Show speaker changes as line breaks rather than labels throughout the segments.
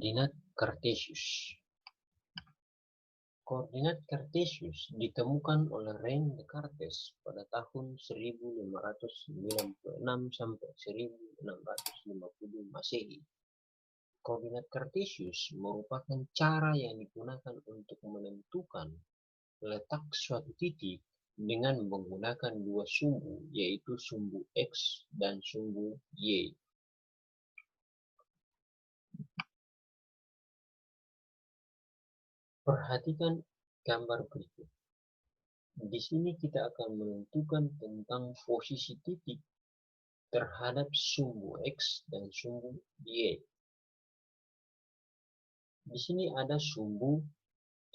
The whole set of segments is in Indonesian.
Koordinat Cartesius. Koordinat Cartesius ditemukan oleh René Descartes pada tahun 1596 sampai 1650 Masehi. Koordinat Cartesius merupakan cara yang digunakan untuk menentukan letak suatu titik dengan menggunakan dua sumbu, yaitu sumbu X dan sumbu Y. Perhatikan gambar berikut. Di sini kita akan menentukan tentang posisi titik terhadap sumbu X dan sumbu Y. Di sini ada sumbu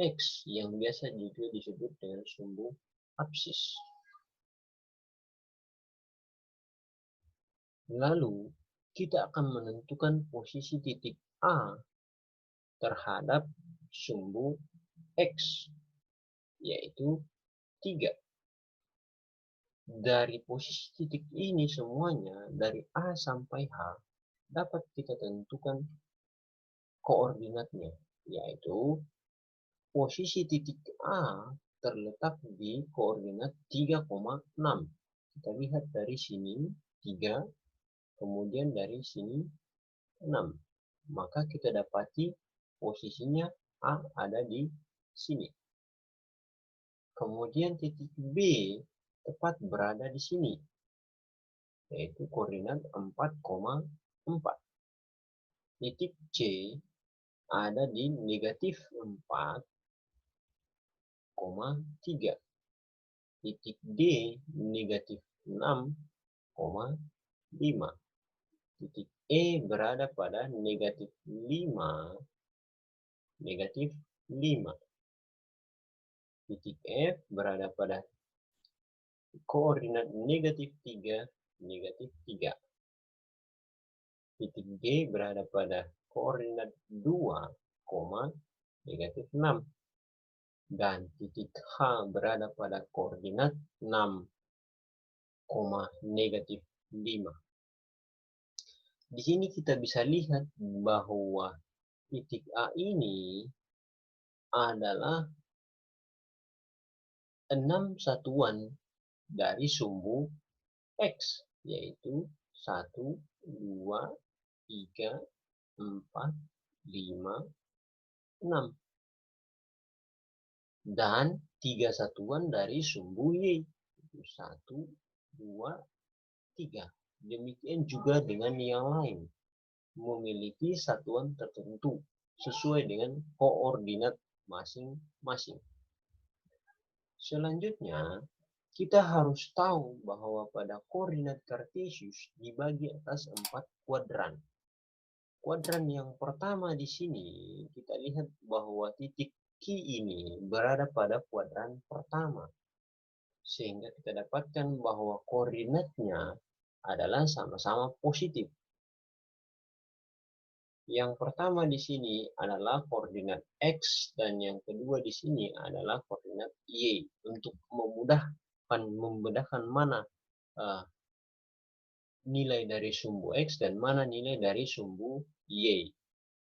X yang biasa juga disebut dengan sumbu absis. Lalu, kita akan menentukan posisi titik A terhadap sumbu X, yaitu 3. Dari posisi titik ini semuanya, dari A sampai H, dapat kita tentukan koordinatnya, yaitu posisi titik A terletak di koordinat 3,6. Kita lihat dari sini 3, kemudian dari sini 6. Maka kita dapati posisinya A ada di sini. Kemudian titik B tepat berada di sini, yaitu koordinat 4,4. Titik C ada di negatif 4,3. Titik D negatif 6,5. Titik E berada pada negatif 5, negatif 5. Titik F berada pada koordinat negatif 3, negatif 3. Titik G berada pada koordinat 2, negatif 6. Dan titik H berada pada koordinat 6, negatif 5. Di sini kita bisa lihat bahwa titik A ini adalah 6 satuan dari sumbu X, yaitu 1, 2, 3, 4, 5, 6. Dan 3 satuan dari sumbu Y, 1, 2, 3. Demikian juga dengan yang lain, memiliki satuan tertentu sesuai dengan koordinat masing-masing. Selanjutnya, kita harus tahu bahwa pada koordinat Cartesius dibagi atas 4 kuadran. Kuadran yang pertama di sini, kita lihat bahwa titik Q ini berada pada kuadran pertama. Sehingga kita dapatkan bahwa koordinatnya adalah sama-sama positif. Yang pertama di sini adalah koordinat X dan yang kedua di sini adalah koordinat Y, untuk membedakan mana nilai dari sumbu X dan mana nilai dari sumbu Y.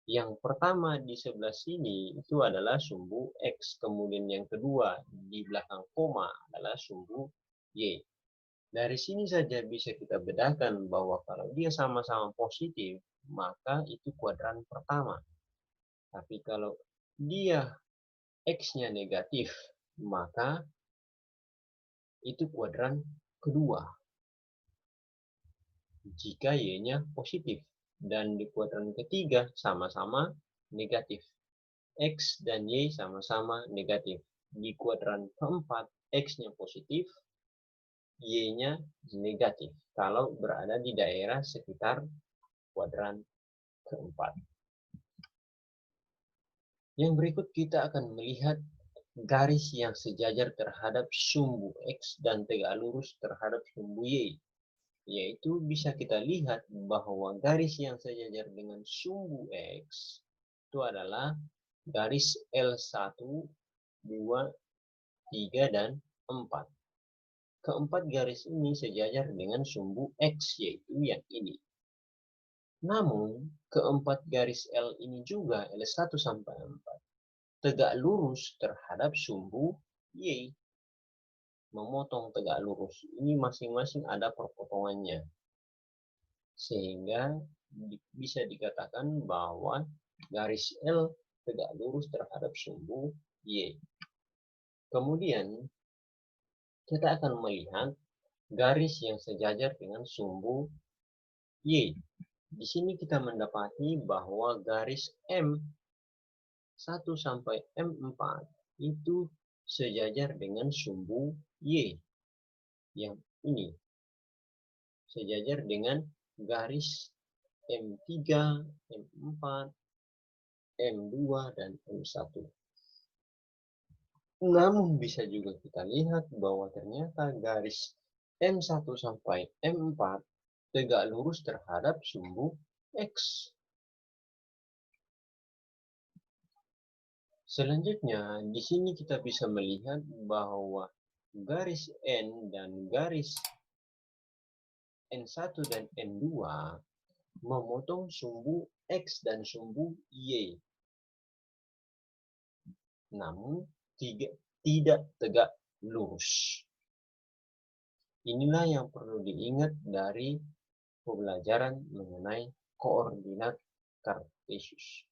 Yang pertama di sebelah sini itu adalah sumbu X, kemudian yang kedua di belakang koma adalah sumbu Y. Dari sini saja bisa kita bedakan bahwa kalau dia sama-sama positif, maka itu kuadran pertama. Tapi kalau dia X-nya negatif, maka itu kuadran kedua. Jika Y-nya positif. Dan di kuadran ketiga sama-sama negatif. X dan Y sama-sama negatif. Di kuadran keempat, X-nya positif, Y-nya negatif kalau berada di daerah sekitar kuadran keempat. Yang berikut kita akan melihat garis yang sejajar terhadap sumbu X dan tegak lurus terhadap sumbu Y. Yaitu bisa kita lihat bahwa garis yang sejajar dengan sumbu X itu adalah garis L1, 2, 3, dan 4. Keempat garis ini sejajar dengan sumbu X, yaitu yang ini. Namun, keempat garis L ini juga, L1 sampai 4, tegak lurus terhadap sumbu Y. Memotong tegak lurus. Ini masing-masing ada perpotongannya. Sehingga bisa dikatakan bahwa garis L tegak lurus terhadap sumbu Y. Kemudian, kita akan melihat garis yang sejajar dengan sumbu Y. Di sini kita mendapati bahwa garis M1 sampai M4 itu sejajar dengan sumbu Y. Yang ini sejajar dengan garis M3, M4, M2, dan M1. Namun bisa juga kita lihat bahwa ternyata garis M1 sampai M4 tegak lurus terhadap sumbu X. Selanjutnya, di sini kita bisa melihat bahwa garis N dan garis N1 dan N2 memotong sumbu X dan sumbu Y. Namun, tidak tegak lurus. Inilah yang perlu diingat dari pembelajaran mengenai koordinat Kartesius.